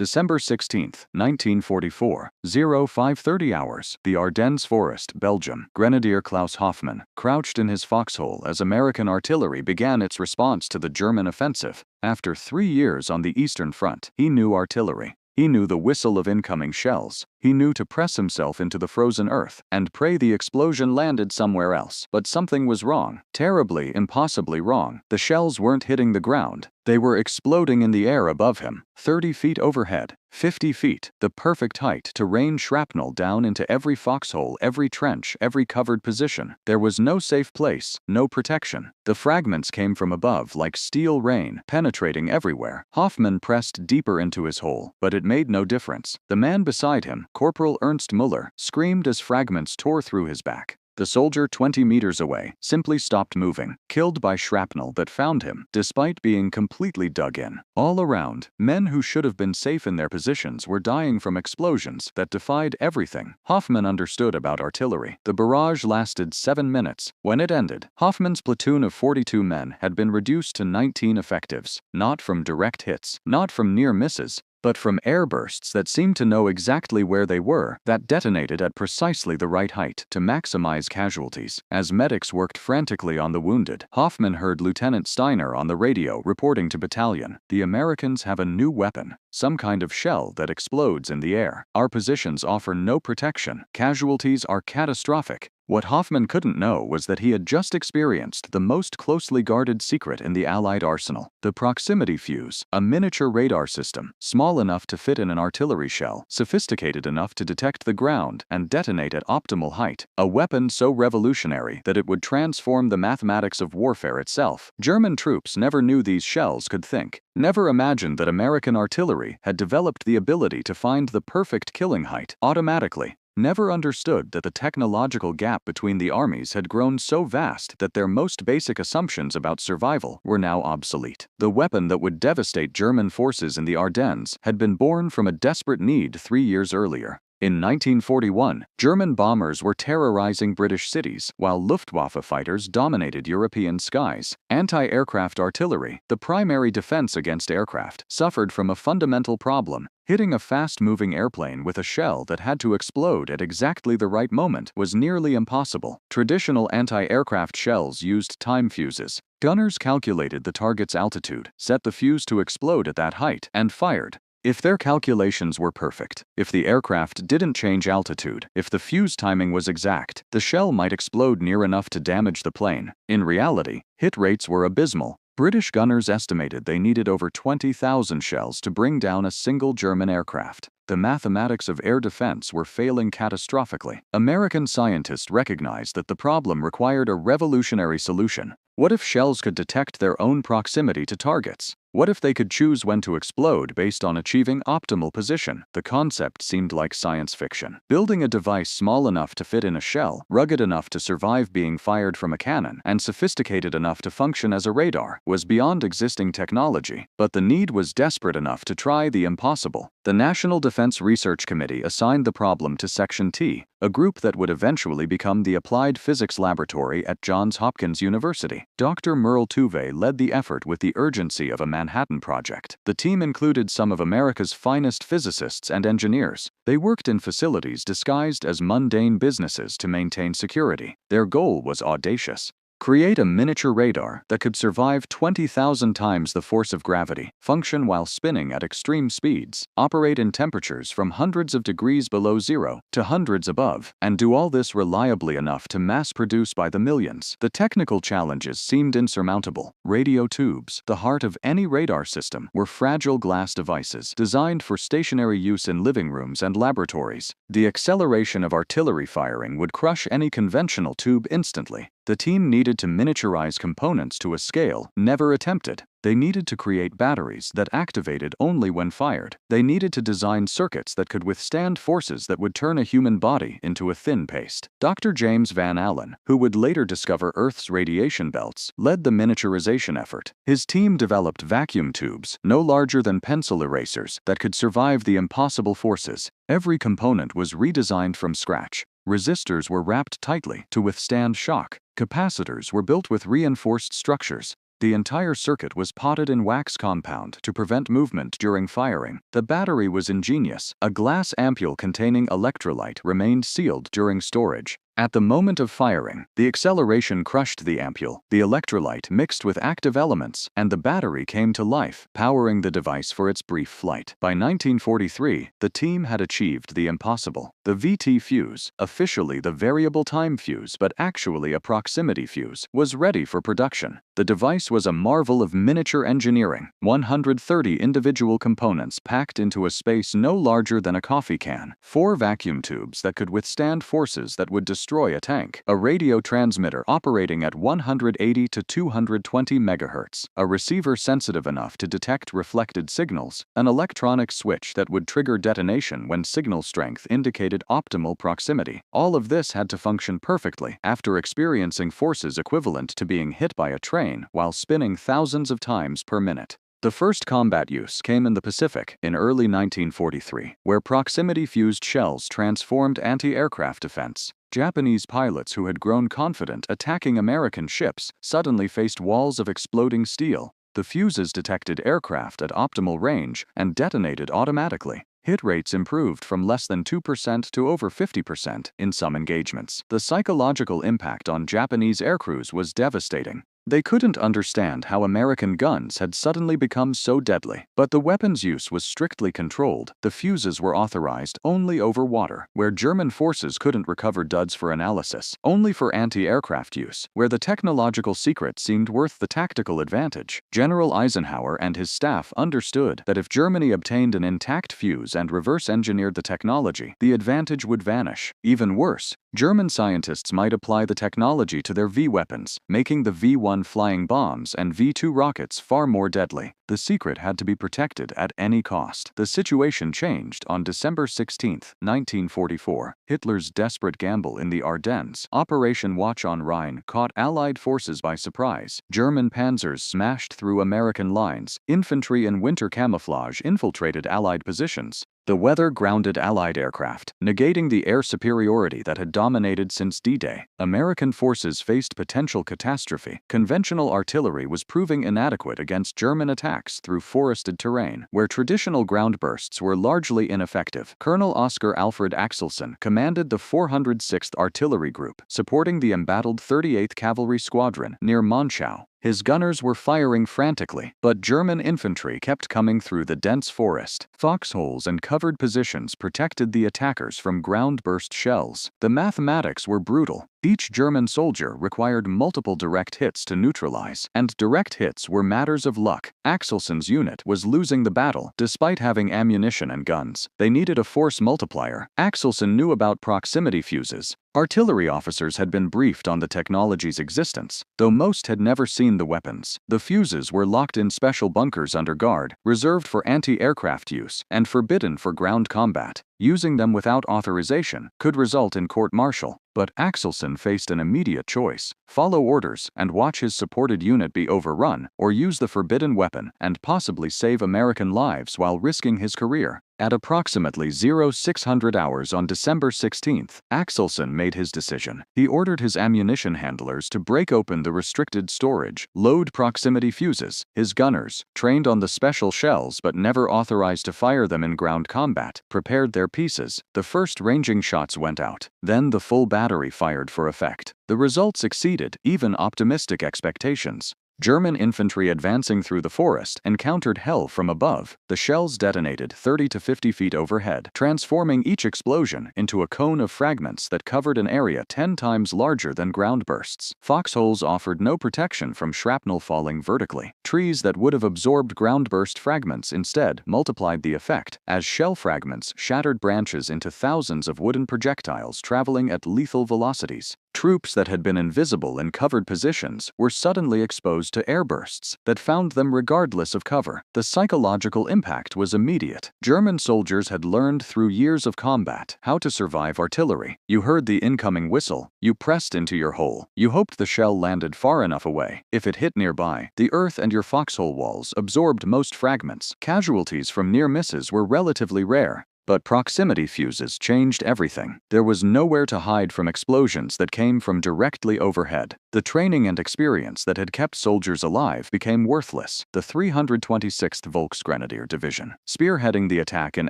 December 16, 1944, 0530 hours. The Ardennes Forest, Belgium. Grenadier Klaus Hoffmann crouched in his foxhole as American artillery began its response to the German offensive. After 3 years on the Eastern Front, he knew artillery. He knew the whistle of incoming shells. He knew to press himself into the frozen earth and pray the explosion landed somewhere else. But something was wrong. Terribly, impossibly wrong. The shells weren't hitting the ground. They were exploding in the air above him, 30 feet overhead, 50 feet, the perfect height to rain shrapnel down into every foxhole, every trench, every covered position. There was no safe place, no protection. The fragments came from above like steel rain, penetrating everywhere. Hoffmann pressed deeper into his hole, but it made no difference. The man beside him, Corporal Ernst Muller, screamed as fragments tore through his back. The soldier 20 meters away simply stopped moving, killed by shrapnel that found him, despite being completely dug in. All around, men who should have been safe in their positions were dying from explosions that defied everything. Hoffmann understood about artillery. The barrage lasted 7 minutes. When it ended, Hoffmann's platoon of 42 men had been reduced to 19 effectives, not from direct hits, not from near misses, but from airbursts that seemed to know exactly where they were, that detonated at precisely the right height to maximize casualties. As medics worked frantically on the wounded, Hoffmann heard Lieutenant Steiner on the radio reporting to battalion, "The Americans have a new weapon, some kind of shell that explodes in the air. Our positions offer no protection. Casualties are catastrophic." What Hoffmann couldn't know was that he had just experienced the most closely guarded secret in the Allied arsenal, the proximity fuse, a miniature radar system, small enough to fit in an artillery shell, sophisticated enough to detect the ground and detonate at optimal height, a weapon so revolutionary that it would transform the mathematics of warfare itself. German troops never knew these shells could think, never imagined that American artillery had developed the ability to find the perfect killing height automatically. Never understood that the technological gap between the armies had grown so vast that their most basic assumptions about survival were now obsolete. The weapon that would devastate German forces in the Ardennes had been born from a desperate need 3 years earlier. In 1941, German bombers were terrorizing British cities, while Luftwaffe fighters dominated European skies. Anti-aircraft artillery, the primary defense against aircraft, suffered from a fundamental problem. Hitting a fast-moving airplane with a shell that had to explode at exactly the right moment was nearly impossible. Traditional anti-aircraft shells used time fuses. Gunners calculated the target's altitude, set the fuse to explode at that height, and fired. If their calculations were perfect, if the aircraft didn't change altitude, if the fuse timing was exact, the shell might explode near enough to damage the plane. In reality, hit rates were abysmal. British gunners estimated they needed over 20,000 shells to bring down a single German aircraft. The mathematics of air defense were failing catastrophically. American scientists recognized that the problem required a revolutionary solution. What if shells could detect their own proximity to targets? What if they could choose when to explode based on achieving optimal position? The concept seemed like science fiction. Building a device small enough to fit in a shell, rugged enough to survive being fired from a cannon, and sophisticated enough to function as a radar was beyond existing technology, but the need was desperate enough to try the impossible. The National Defense Research Committee assigned the problem to Section T, a group that would eventually become the Applied Physics Laboratory at Johns Hopkins University. Dr. Merle Tuve led the effort with the urgency of a Manhattan Project. The team included some of America's finest physicists and engineers. They worked in facilities disguised as mundane businesses to maintain security. Their goal was audacious. Create a miniature radar that could survive 20,000 times the force of gravity, function while spinning at extreme speeds, operate in temperatures from hundreds of degrees below zero to hundreds above, and do all this reliably enough to mass produce by the millions. The technical challenges seemed insurmountable. Radio tubes, the heart of any radar system, were fragile glass devices designed for stationary use in living rooms and laboratories. The acceleration of artillery firing would crush any conventional tube instantly. The team needed to miniaturize components to a scale never attempted. They needed to create batteries that activated only when fired. They needed to design circuits that could withstand forces that would turn a human body into a thin paste. Dr. James Van Allen, who would later discover Earth's radiation belts, led the miniaturization effort. His team developed vacuum tubes, no larger than pencil erasers, that could survive the impossible forces. Every component was redesigned from scratch. Resistors were wrapped tightly to withstand shock. Capacitors were built with reinforced structures. The entire circuit was potted in wax compound to prevent movement during firing. The battery was ingenious. A glass ampule containing electrolyte remained sealed during storage. At the moment of firing, the acceleration crushed the ampule, the electrolyte mixed with active elements, and the battery came to life, powering the device for its brief flight. By 1943, the team had achieved the impossible. The VT fuse, officially the variable time fuse but actually a proximity fuse, was ready for production. The device was a marvel of miniature engineering, 130 individual components packed into a space no larger than a coffee can, 4 vacuum tubes that could withstand forces that would destroy a tank, a radio transmitter operating at 180 to 220 MHz, a receiver sensitive enough to detect reflected signals, an electronic switch that would trigger detonation when signal strength indicated optimal proximity. All of this had to function perfectly after experiencing forces equivalent to being hit by a train while spinning thousands of times per minute. The first combat use came in the Pacific in early 1943, where proximity-fused shells transformed anti-aircraft defense. Japanese pilots who had grown confident attacking American ships suddenly faced walls of exploding steel. The fuses detected aircraft at optimal range and detonated automatically. Hit rates improved from less than 2% to over 50% in some engagements. The psychological impact on Japanese aircrews was devastating. They couldn't understand how American guns had suddenly become so deadly. But the weapon's use was strictly controlled. The fuses were authorized only over water, where German forces couldn't recover duds for analysis, only for anti-aircraft use, where the technological secret seemed worth the tactical advantage. General Eisenhower and his staff understood that if Germany obtained an intact fuse and reverse-engineered the technology, the advantage would vanish. Even worse, German scientists might apply the technology to their V-weapons, making the V-1 flying bombs and V-2 rockets far more deadly. The secret had to be protected at any cost. The situation changed on December 16, 1944. Hitler's desperate gamble in the Ardennes, Operation Watch on Rhine, caught Allied forces by surprise. German panzers smashed through American lines. Infantry in winter camouflage infiltrated Allied positions. The weather grounded Allied aircraft, negating the air superiority that had dominated since D-Day. American forces faced potential catastrophe. Conventional artillery was proving inadequate against German attacks through forested terrain, where traditional ground bursts were largely ineffective. Colonel Oscar Alfred Axelson commanded the 406th Artillery Group, supporting the embattled 38th Cavalry Squadron near Monschau. His gunners were firing frantically, but German infantry kept coming through the dense forest. Foxholes and covered positions protected the attackers from ground-burst shells. The mathematics were brutal. Each German soldier required multiple direct hits to neutralize, and direct hits were matters of luck. Axelson's unit was losing the battle despite having ammunition and guns. They needed a force multiplier. Axelson knew about proximity fuses. Artillery officers had been briefed on the technology's existence, though most had never seen the weapons. The fuses were locked in special bunkers under guard, reserved for anti-aircraft use, and forbidden for ground combat. Using them without authorization could result in court-martial. But Axelson faced an immediate choice: follow orders and watch his supported unit be overrun, or use the forbidden weapon and possibly save American lives while risking his career. At approximately 0600 hours on December 16th, Axelson made his decision. He ordered his ammunition handlers to break open the restricted storage, load proximity fuses. His gunners, trained on the special shells but never authorized to fire them in ground combat, prepared their pieces. The first ranging shots went out. Then the full battery fired for effect. The results exceeded even optimistic expectations. German infantry advancing through the forest encountered hell from above. The shells detonated 30 to 50 feet overhead, transforming each explosion into a cone of fragments that covered an area 10 times larger than ground bursts. Foxholes offered no protection from shrapnel falling vertically. Trees that would have absorbed ground burst fragments instead multiplied the effect, as shell fragments shattered branches into thousands of wooden projectiles traveling at lethal velocities. Troops that had been invisible in covered positions were suddenly exposed to airbursts that found them regardless of cover. The psychological impact was immediate. German soldiers had learned through years of combat how to survive artillery. You heard the incoming whistle. You pressed into your hole. You hoped the shell landed far enough away. If it hit nearby, the earth and your foxhole walls absorbed most fragments. Casualties from near misses were relatively rare. But proximity fuses changed everything. There was nowhere to hide from explosions that came from directly overhead. The training and experience that had kept soldiers alive became worthless. The 326th Volksgrenadier Division, spearheading the attack in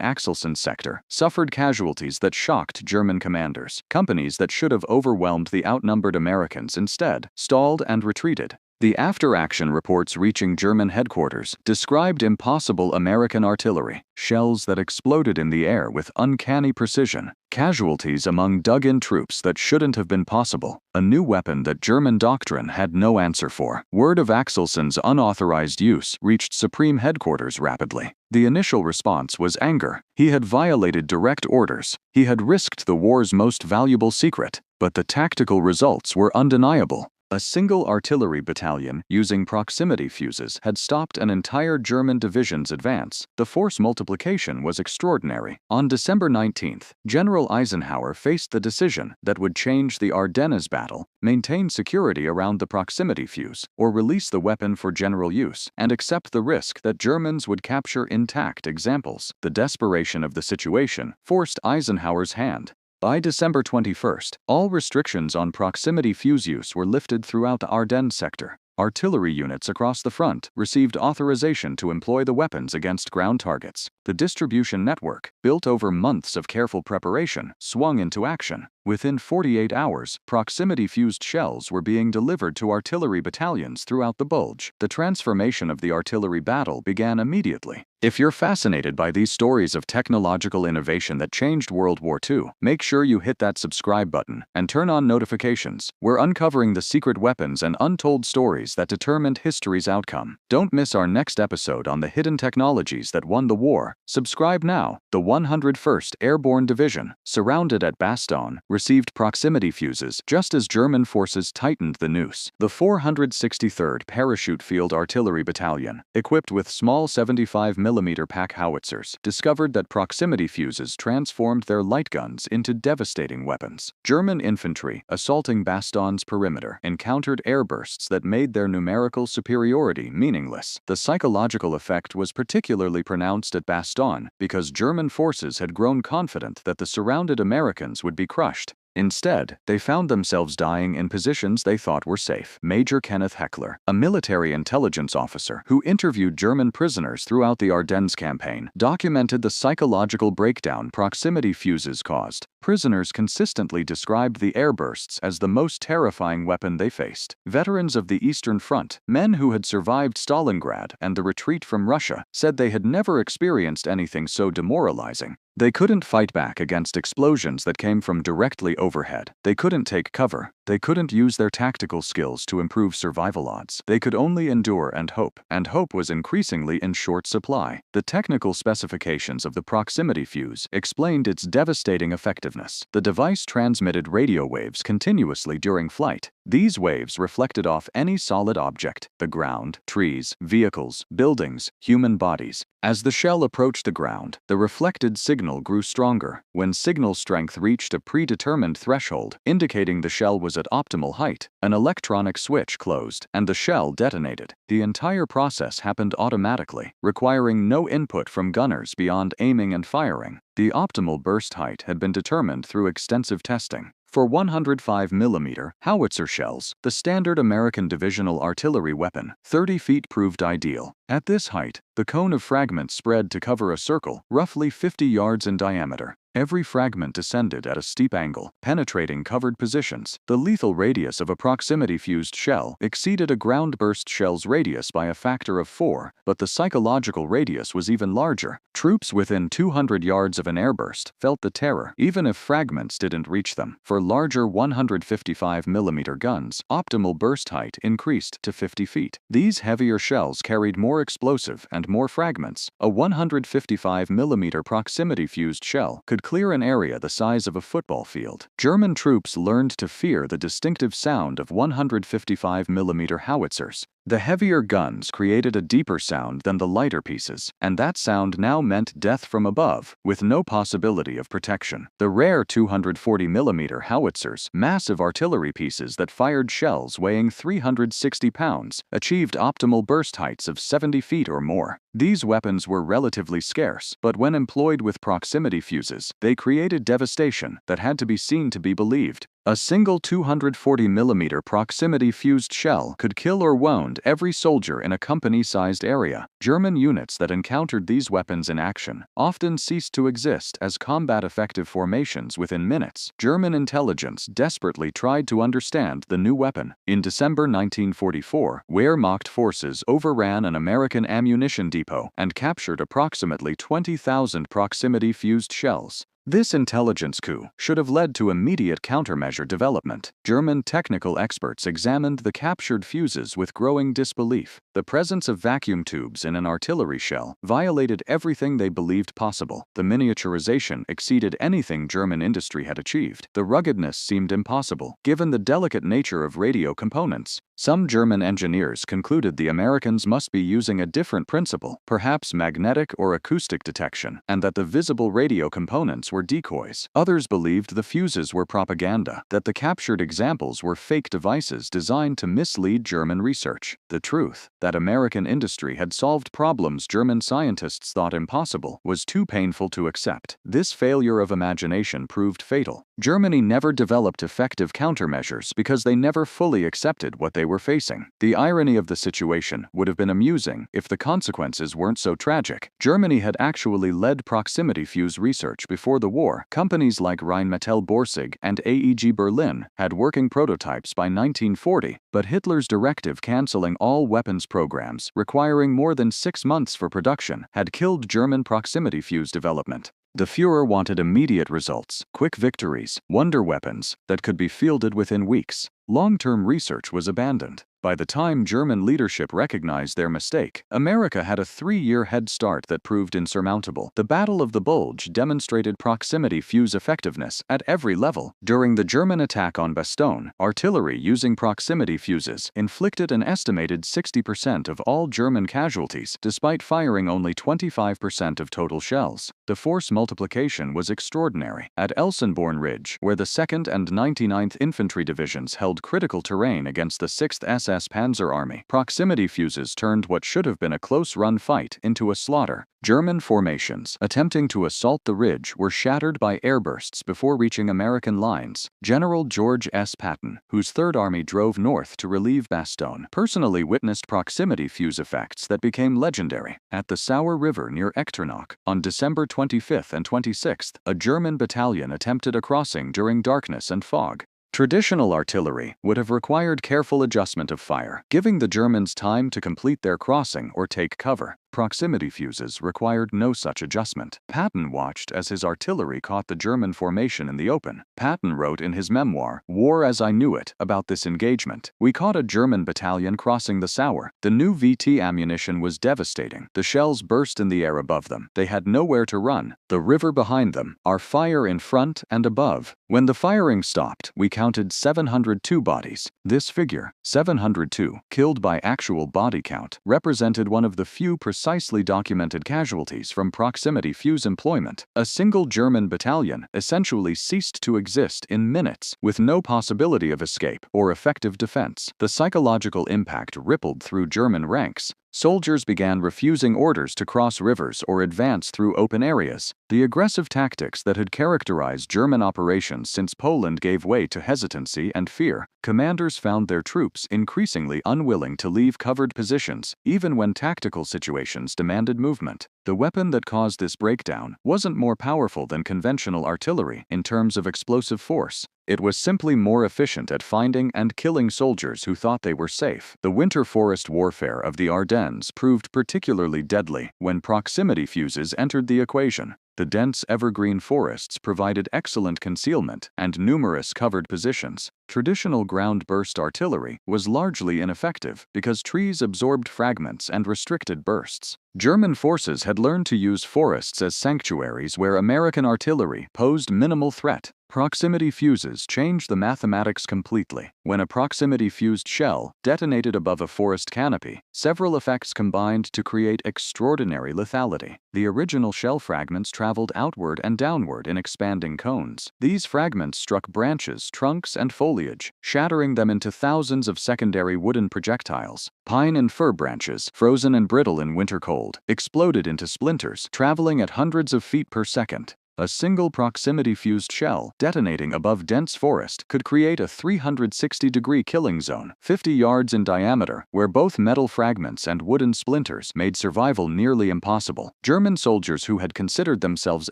Axelson's sector, suffered casualties that shocked German commanders. Companies that should have overwhelmed the outnumbered Americans instead stalled and retreated. The after-action reports reaching German headquarters described impossible American artillery, shells that exploded in the air with uncanny precision, casualties among dug-in troops that shouldn't have been possible, a new weapon that German doctrine had no answer for. Word of Axelson's unauthorized use reached Supreme Headquarters rapidly. The initial response was anger. He had violated direct orders. He had risked the war's most valuable secret. But the tactical results were undeniable. A single artillery battalion using proximity fuses had stopped an entire German division's advance. The force multiplication was extraordinary. On December 19th, General Eisenhower faced the decision that would change the Ardennes battle: maintain security around the proximity fuse, or release the weapon for general use and accept the risk that Germans would capture intact examples. The desperation of the situation forced Eisenhower's hand. By December 21st, all restrictions on proximity fuse use were lifted throughout the Ardennes sector. Artillery units across the front received authorization to employ the weapons against ground targets. The distribution network, built over months of careful preparation, swung into action. Within 48 hours, proximity-fused shells were being delivered to artillery battalions throughout the Bulge. The transformation of the artillery battle began immediately. If you're fascinated by these stories of technological innovation that changed World War II, make sure you hit that subscribe button and turn on notifications. We're uncovering the secret weapons and untold stories that determined history's outcome. Don't miss our next episode on the hidden technologies that won the war. Subscribe now. The 101st Airborne Division, surrounded at Bastogne, received proximity fuses just as German forces tightened the noose. The 463rd Parachute Field Artillery Battalion, equipped with small 75mm pack howitzers, discovered that proximity fuses transformed their light guns into devastating weapons. German infantry, assaulting Bastogne's perimeter, encountered airbursts that made their numerical superiority meaningless. The psychological effect was particularly pronounced at Bastogne because German forces had grown confident that the surrounded Americans would be crushed. Instead, they found themselves dying in positions they thought were safe. Major Kenneth Heckler, a military intelligence officer who interviewed German prisoners throughout the Ardennes campaign, documented the psychological breakdown proximity fuses caused. Prisoners consistently described the airbursts as the most terrifying weapon they faced. Veterans of the Eastern Front, men who had survived Stalingrad and the retreat from Russia, said they had never experienced anything so demoralizing. They couldn't fight back against explosions that came from directly overhead. They couldn't take cover. They couldn't use their tactical skills to improve survival odds. They could only endure and hope was increasingly in short supply. The technical specifications of the proximity fuse explained its devastating effectiveness. The device transmitted radio waves continuously during flight. These waves reflected off any solid object: the ground, trees, vehicles, buildings, human bodies. As the shell approached the ground, the reflected signal grew stronger. When signal strength reached a predetermined threshold, indicating the shell was at optimal height, an electronic switch closed, and the shell detonated. The entire process happened automatically, requiring no input from gunners beyond aiming and firing. The optimal burst height had been determined through extensive testing. For 105mm howitzer shells, the standard American divisional artillery weapon, 30 feet proved ideal. At this height, the cone of fragments spread to cover a circle, roughly 50 yards in diameter. Every fragment descended at a steep angle, penetrating covered positions. The lethal radius of a proximity-fused shell exceeded a ground-burst shell's radius by a factor of 4, but the psychological radius was even larger. Troops within 200 yards of an airburst felt the terror, even if fragments didn't reach them. For larger 155mm guns, optimal burst height increased to 50 feet. These heavier shells carried more explosive and more fragments. A 155mm proximity-fused shell could clear an area the size of a football field. German troops learned to fear the distinctive sound of 155mm howitzers. The heavier guns created a deeper sound than the lighter pieces, and that sound now meant death from above, with no possibility of protection. The rare 240mm howitzers, massive artillery pieces that fired shells weighing 360 pounds, achieved optimal burst heights of 70 feet or more. These weapons were relatively scarce, but when employed with proximity fuses, they created devastation that had to be seen to be believed. A single 240mm proximity-fused shell could kill or wound every soldier in a company-sized area. German units that encountered these weapons in action often ceased to exist as combat-effective formations within minutes. German intelligence desperately tried to understand the new weapon. In December 1944, Wehrmacht forces overran an American ammunition depot and captured approximately 20,000 proximity-fused shells. This intelligence coup should have led to immediate countermeasure development. German technical experts examined the captured fuses with growing disbelief. The presence of vacuum tubes in an artillery shell violated everything they believed possible. The miniaturization exceeded anything German industry had achieved. The ruggedness seemed impossible, given the delicate nature of radio components. Some German engineers concluded the Americans must be using a different principle, perhaps magnetic or acoustic detection, and that the visible radio components were decoys. Others believed the fuses were propaganda, that the captured examples were fake devices designed to mislead German research. The truth, that American industry had solved problems German scientists thought impossible, was too painful to accept. This failure of imagination proved fatal. Germany never developed effective countermeasures because they never fully accepted what they were facing. The irony of the situation would have been amusing if the consequences weren't so tragic. Germany had actually led proximity fuse research before the war. Companies like Rheinmetall Borsig and AEG Berlin had working prototypes by 1940, but Hitler's directive canceling all weapons programs requiring more than 6 months for production had killed German proximity fuse development. The Führer wanted immediate results, quick victories, wonder weapons that could be fielded within weeks. Long-term research was abandoned. By the time German leadership recognized their mistake, America had a 3-year head start that proved insurmountable. The Battle of the Bulge demonstrated proximity fuse effectiveness at every level. During the German attack on Bastogne, artillery using proximity fuses inflicted an estimated 60% of all German casualties, despite firing only 25% of total shells. The force multiplication was extraordinary. At Elsenborn Ridge, where the 2nd and 99th Infantry Divisions held critical terrain against the 6th SS Panzer Army, proximity fuses turned what should have been a close-run fight into a slaughter. German formations attempting to assault the ridge were shattered by airbursts before reaching American lines. General George S. Patton, whose Third Army drove north to relieve Bastogne, personally witnessed proximity fuse effects that became legendary. At the Sauer River near Echternach, on December 25th and 26th, a German battalion attempted a crossing during darkness and fog. Traditional artillery would have required careful adjustment of fire, giving the Germans time to complete their crossing or take cover. Proximity fuses required no such adjustment. Patton watched as his artillery caught the German formation in the open. Patton wrote in his memoir, War as I Knew It, about this engagement. We caught a German battalion crossing the Sauer. The new VT ammunition was devastating. The shells burst in the air above them. They had nowhere to run. The river behind them, our fire in front and above. When the firing stopped, we counted 702 bodies. This figure, 702, killed by actual body count, represented one of the few precisely documented casualties from proximity fuse employment. A single German battalion essentially ceased to exist in minutes, with no possibility of escape or effective defense. The psychological impact rippled through German ranks. Soldiers began refusing orders to cross rivers or advance through open areas. The aggressive tactics that had characterized German operations since Poland gave way to hesitancy and fear. Commanders found their troops increasingly unwilling to leave covered positions, even when tactical situations demanded movement. The weapon that caused this breakdown wasn't more powerful than conventional artillery in terms of explosive force. It was simply more efficient at finding and killing soldiers who thought they were safe. The winter forest warfare of the Ardennes proved particularly deadly when proximity fuses entered the equation. The dense evergreen forests provided excellent concealment and numerous covered positions. Traditional ground-burst artillery was largely ineffective because trees absorbed fragments and restricted bursts. German forces had learned to use forests as sanctuaries where American artillery posed minimal threat. Proximity fuses change the mathematics completely. When a proximity-fused shell detonated above a forest canopy, several effects combined to create extraordinary lethality. The original shell fragments traveled outward and downward in expanding cones. These fragments struck branches, trunks, and foliage, shattering them into thousands of secondary wooden projectiles. Pine and fir branches, frozen and brittle in winter cold, exploded into splinters, traveling at hundreds of feet per second. A single proximity-fused shell detonating above dense forest could create a 360-degree killing zone, 50 yards in diameter, where both metal fragments and wooden splinters made survival nearly impossible. German soldiers who had considered themselves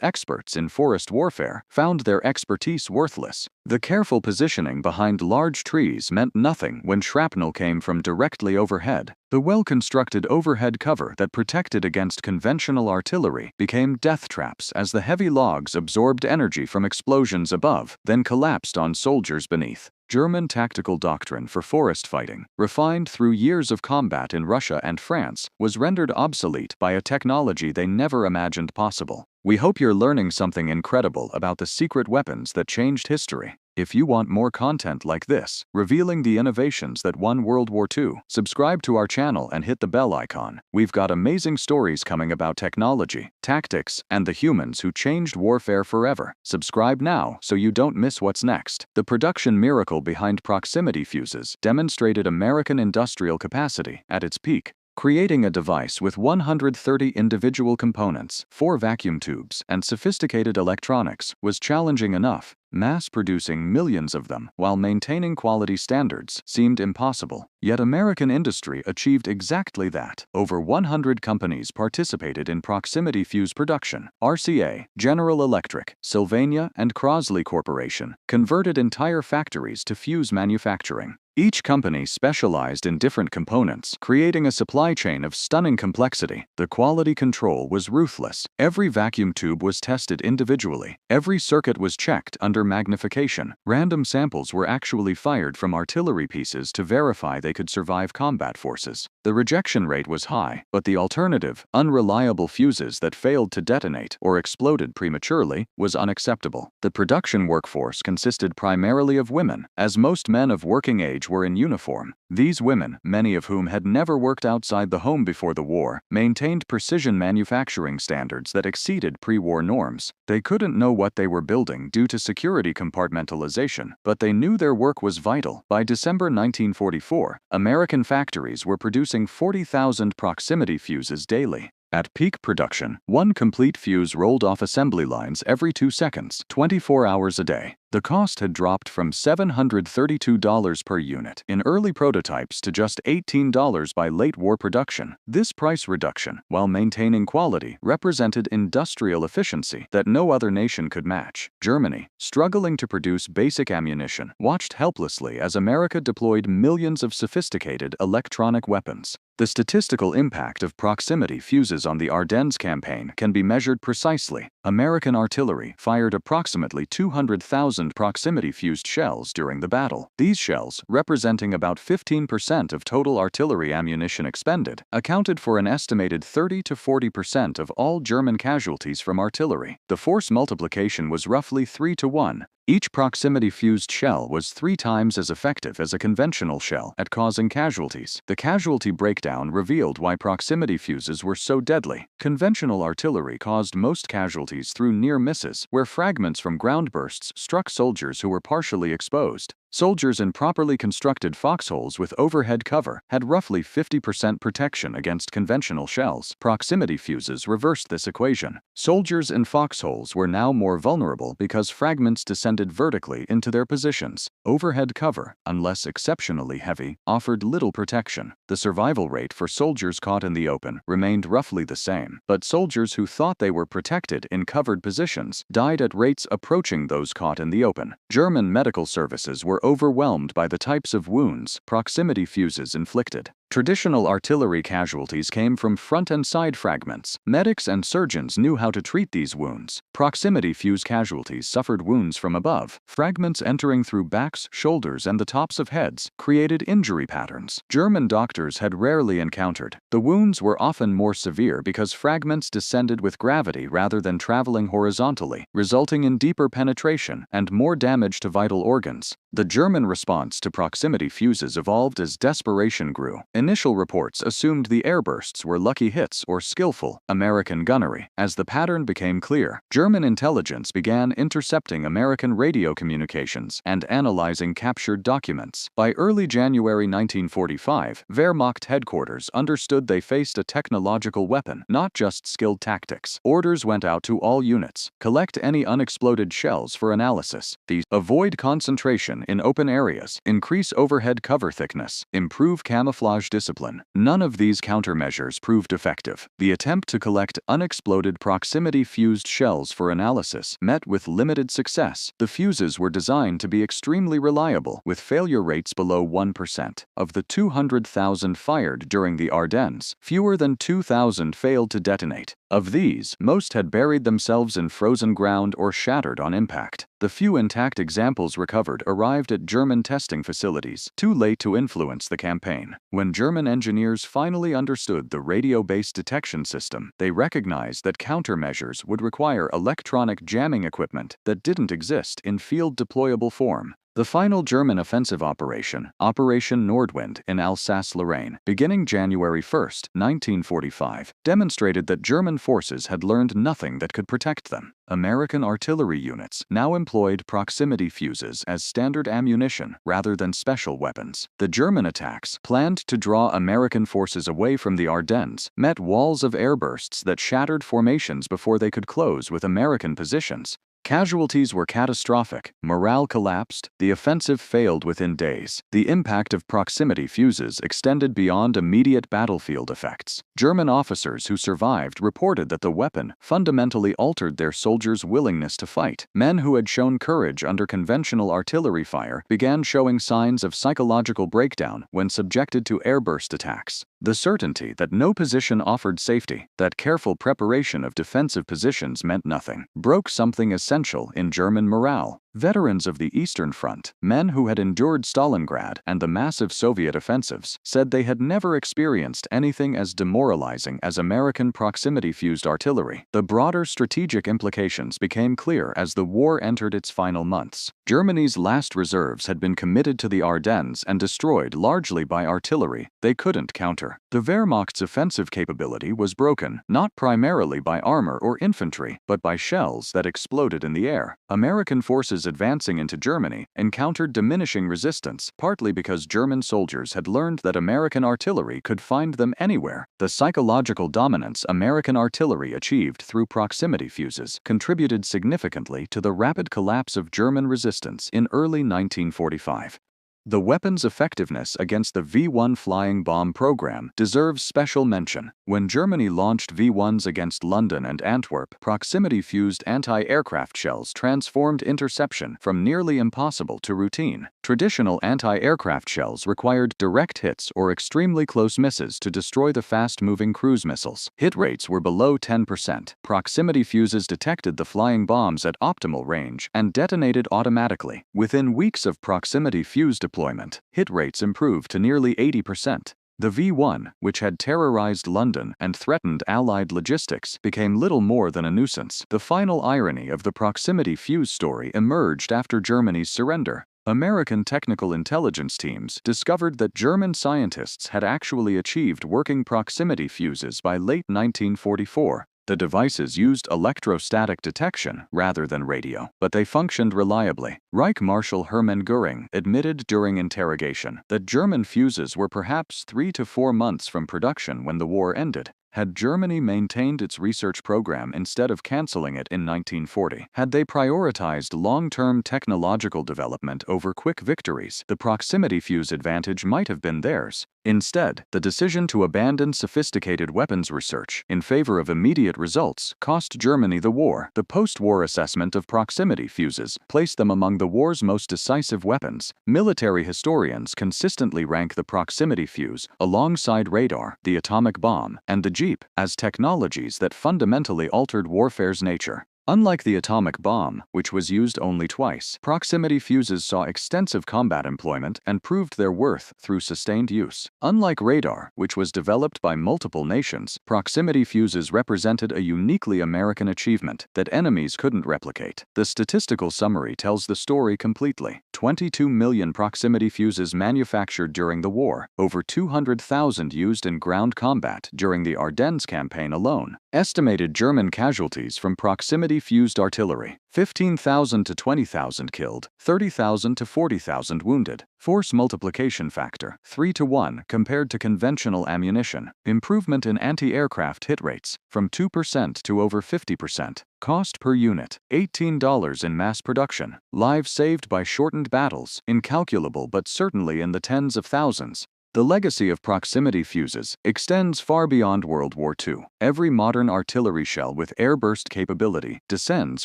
experts in forest warfare found their expertise worthless. The careful positioning behind large trees meant nothing when shrapnel came from directly overhead. The well-constructed overhead cover that protected against conventional artillery became death traps as the heavy logs absorbed energy from explosions above, then collapsed on soldiers beneath. German tactical doctrine for forest fighting, refined through years of combat in Russia and France, was rendered obsolete by a technology they never imagined possible. We hope you're learning something incredible about the secret weapons that changed history. If you want more content like this, revealing the innovations that won World War II, subscribe to our channel and hit the bell icon. We've got amazing stories coming about technology, tactics, and the humans who changed warfare forever. Subscribe now so you don't miss what's next. The production miracle behind proximity fuses demonstrated American industrial capacity at its peak. Creating a device with 130 individual components, 4 vacuum tubes, and sophisticated electronics was challenging enough. Mass-producing millions of them while maintaining quality standards seemed impossible. Yet American industry achieved exactly that. Over 100 companies participated in proximity fuse production. RCA, General Electric, Sylvania, and Crosley Corporation converted entire factories to fuse manufacturing. Each company specialized in different components, creating a supply chain of stunning complexity. The quality control was ruthless. Every vacuum tube was tested individually. Every circuit was checked under magnification. Random samples were actually fired from artillery pieces to verify they could survive combat forces. The rejection rate was high, but the alternative, unreliable fuses that failed to detonate or exploded prematurely, was unacceptable. The production workforce consisted primarily of women, as most men of working age were in uniform. These women, many of whom had never worked outside the home before the war, maintained precision manufacturing standards that exceeded pre-war norms. They couldn't know what they were building due to security compartmentalization, but they knew their work was vital. By December 1944, American factories were producing 40,000 proximity fuses daily. At peak production, one complete fuse rolled off assembly lines every 2 seconds, 24 hours a day. The cost had dropped from $732 per unit in early prototypes to just $18 by late war production. This price reduction, while maintaining quality, represented industrial efficiency that no other nation could match. Germany, struggling to produce basic ammunition, watched helplessly as America deployed millions of sophisticated electronic weapons. The statistical impact of proximity fuses on the Ardennes campaign can be measured precisely. American artillery fired approximately 200,000 proximity-fused shells during the battle. These shells, representing about 15% of total artillery ammunition expended, accounted for an estimated 30 to 40% of all German casualties from artillery. The force multiplication was roughly 3 to 1. Each proximity-fused shell was 3 times as effective as a conventional shell at causing casualties. The casualty breakdown revealed why proximity fuses were so deadly. Conventional artillery caused most casualties through near misses, where fragments from ground bursts struck soldiers who were partially exposed. Soldiers in properly constructed foxholes with overhead cover had roughly 50% protection against conventional shells. Proximity fuses reversed this equation. Soldiers in foxholes were now more vulnerable because fragments descended vertically into their positions. Overhead cover, unless exceptionally heavy, offered little protection. The survival rate for soldiers caught in the open remained roughly the same, but soldiers who thought they were protected in covered positions died at rates approaching those caught in the open. German medical services were overwhelmed by the types of wounds proximity fuses inflicted. Traditional artillery casualties came from front and side fragments. Medics and surgeons knew how to treat these wounds. Proximity fuse casualties suffered wounds from above. Fragments entering through backs, shoulders, and the tops of heads created injury patterns German doctors had rarely encountered. The wounds were often more severe because fragments descended with gravity rather than traveling horizontally, resulting in deeper penetration and more damage to vital organs. The German response to proximity fuses evolved as desperation grew. Initial reports assumed the airbursts were lucky hits or skillful American gunnery. As the pattern became clear, German intelligence began intercepting American radio communications and analyzing captured documents. By early January 1945, Wehrmacht headquarters understood they faced a technological weapon, not just skilled tactics. Orders went out to all units: collect any unexploded shells for analysis. Avoid concentration in open areas, increase overhead cover thickness, improve camouflage discipline. None of these countermeasures proved effective. The attempt to collect unexploded proximity-fused shells for analysis met with limited success. The fuses were designed to be extremely reliable, with failure rates below 1%. Of the 200,000 fired during the Ardennes, fewer than 2,000 failed to detonate. Of these, most had buried themselves in frozen ground or shattered on impact. The few intact examples recovered arrived at German testing facilities, too late to influence the campaign. When German engineers finally understood the radio-based detection system, they recognized that countermeasures would require electronic jamming equipment that didn't exist in field-deployable form. The final German offensive operation, Operation Nordwind in Alsace-Lorraine, beginning January 1, 1945, demonstrated that German forces had learned nothing that could protect them. American artillery units now employed proximity fuses as standard ammunition rather than special weapons. The German attacks, planned to draw American forces away from the Ardennes, met walls of airbursts that shattered formations before they could close with American positions. Casualties were catastrophic, morale collapsed, the offensive failed within days. The impact of proximity fuses extended beyond immediate battlefield effects. German officers who survived reported that the weapon fundamentally altered their soldiers' willingness to fight. Men who had shown courage under conventional artillery fire began showing signs of psychological breakdown when subjected to airburst attacks. The certainty that no position offered safety, that careful preparation of defensive positions meant nothing, broke something essential in German morale. Veterans of the Eastern Front, men who had endured Stalingrad and the massive Soviet offensives, said they had never experienced anything as demoralizing as American proximity-fused artillery. The broader strategic implications became clear as the war entered its final months. Germany's last reserves had been committed to the Ardennes and destroyed largely by artillery they couldn't counter. The Wehrmacht's offensive capability was broken, not primarily by armor or infantry, but by shells that exploded in the air. American forces advancing into Germany encountered diminishing resistance, partly because German soldiers had learned that American artillery could find them anywhere. The psychological dominance American artillery achieved through proximity fuses contributed significantly to the rapid collapse of German resistance in early 1945. The weapon's effectiveness against the V-1 flying bomb program deserves special mention. When Germany launched V-1s against London and Antwerp, proximity-fused anti-aircraft shells transformed interception from nearly impossible to routine. Traditional anti-aircraft shells required direct hits or extremely close misses to destroy the fast-moving cruise missiles. Hit rates were below 10%. Proximity fuses detected the flying bombs at optimal range and detonated automatically. Within weeks of proximity fuse deployment, hit rates improved to nearly 80%. The V-1, which had terrorized London and threatened Allied logistics, became little more than a nuisance. The final irony of the proximity fuse story emerged after Germany's surrender. American technical intelligence teams discovered that German scientists had actually achieved working proximity fuses by late 1944. The devices used electrostatic detection rather than radio, but they functioned reliably. Reich Marshal Hermann Göring admitted during interrogation that German fuses were perhaps 3 to 4 months from production when the war ended. Had Germany maintained its research program instead of canceling it in 1940, had they prioritized long-term technological development over quick victories, the proximity fuse advantage might have been theirs. Instead, the decision to abandon sophisticated weapons research in favor of immediate results cost Germany the war. The post-war assessment of proximity fuses placed them among the war's most decisive weapons. Military historians consistently rank the proximity fuse alongside radar, the atomic bomb, and the jeep as technologies that fundamentally altered warfare's nature. Unlike the atomic bomb, which was used only twice, proximity fuses saw extensive combat employment and proved their worth through sustained use. Unlike radar, which was developed by multiple nations, proximity fuses represented a uniquely American achievement that enemies couldn't replicate. The statistical summary tells the story completely. 22 million proximity fuses manufactured during the war, over 200,000 used in ground combat during the Ardennes campaign alone. Estimated German casualties from proximity-fused artillery: 15,000 to 20,000 killed, 30,000 to 40,000 wounded. Force multiplication factor: 3 to 1 compared to conventional ammunition. Improvement in anti-aircraft hit rates, from 2% to over 50%. Cost per unit: $18 in mass production. Lives saved by shortened battles: incalculable but certainly in the tens of thousands. The legacy of proximity fuses extends far beyond World War II. Every modern artillery shell with airburst capability descends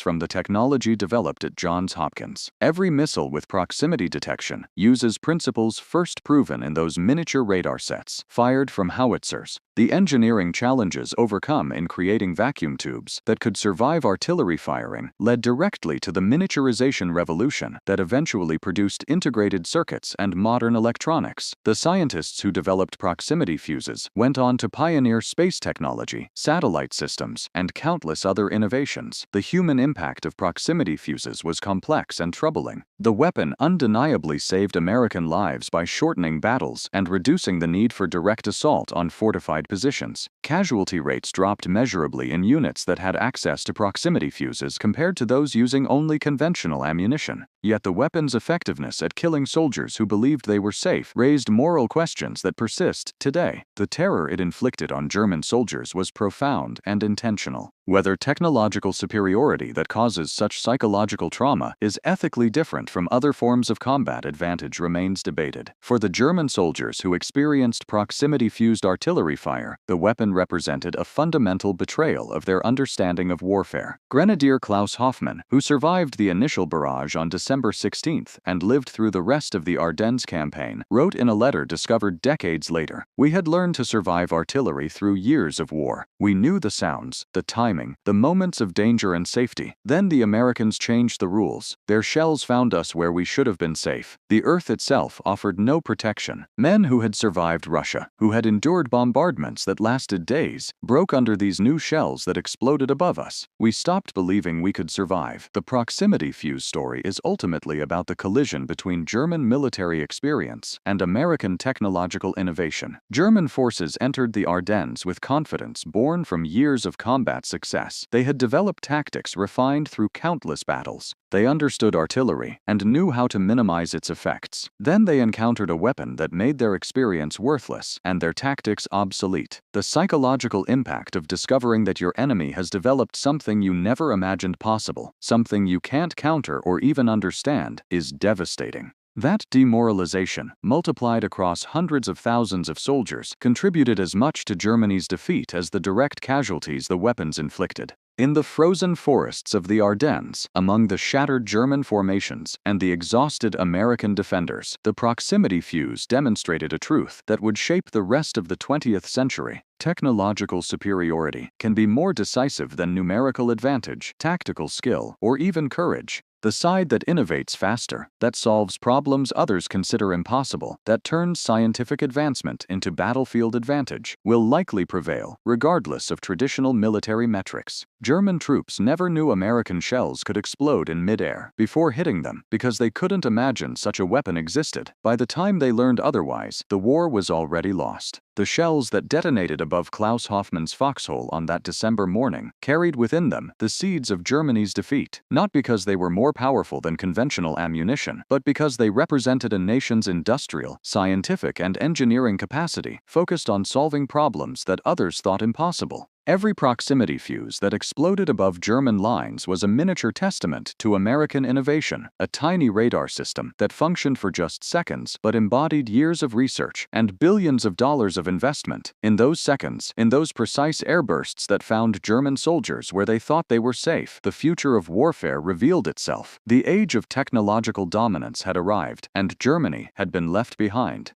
from the technology developed at Johns Hopkins. Every missile with proximity detection uses principles first proven in those miniature radar sets fired from howitzers. The engineering challenges overcome in creating vacuum tubes that could survive artillery firing led directly to the miniaturization revolution that eventually produced integrated circuits and modern electronics. The scientists who developed proximity fuses went on to pioneer space technology, satellite systems, and countless other innovations. The human impact of proximity fuses was complex and troubling. The weapon undeniably saved American lives by shortening battles and reducing the need for direct assault on fortified positions. Casualty rates dropped measurably in units that had access to proximity fuses compared to those using only conventional ammunition. Yet the weapon's effectiveness at killing soldiers who believed they were safe raised moral questions that persist today. The terror it inflicted on German soldiers was profound and intentional. Whether technological superiority that causes such psychological trauma is ethically different from other forms of combat advantage remains debated. For the German soldiers who experienced proximity-fused artillery fire, the weapon represented a fundamental betrayal of their understanding of warfare. Grenadier Klaus Hoffmann, who survived the initial barrage on December 16th and lived through the rest of the Ardennes campaign, wrote in a letter discovered decades later, "We had learned to survive artillery through years of war. We knew the sounds, the timing, the moments of danger and safety. Then the Americans changed the rules. Their shells found us where we should have been safe. The earth itself offered no protection. Men who had survived Russia, who had endured bombardments that lasted days, broke under these new shells that exploded above us. We stopped believing we could survive." The proximity fuse story is ultimately about the collision between German military experience and American technological innovation. German forces entered the Ardennes with confidence born from years of combat success. They had developed tactics refined through countless battles. They understood artillery and knew how to minimize its effects. Then they encountered a weapon that made their experience worthless and their tactics obsolete. The psychological impact of discovering that your enemy has developed something you never imagined possible, something you can't counter or even understand, is devastating. That demoralization, multiplied across hundreds of thousands of soldiers, contributed as much to Germany's defeat as the direct casualties the weapons inflicted. In the frozen forests of the Ardennes, among the shattered German formations and the exhausted American defenders, the proximity fuse demonstrated a truth that would shape the rest of the 20th century. Technological superiority can be more decisive than numerical advantage, tactical skill, or even courage. The side that innovates faster, that solves problems others consider impossible, that turns scientific advancement into battlefield advantage, will likely prevail, regardless of traditional military metrics. German troops never knew American shells could explode in midair before hitting them because they couldn't imagine such a weapon existed. By the time they learned otherwise, the war was already lost. The shells that detonated above Klaus Hoffmann's foxhole on that December morning carried within them the seeds of Germany's defeat, not because they were more powerful than conventional ammunition, but because they represented a nation's industrial, scientific, and engineering capacity focused on solving problems that others thought impossible. Every proximity fuse that exploded above German lines was a miniature testament to American innovation, a tiny radar system that functioned for just seconds but embodied years of research and billions of dollars of investment. In those seconds, in those precise airbursts that found German soldiers where they thought they were safe, the future of warfare revealed itself. The age of technological dominance had arrived, and Germany had been left behind.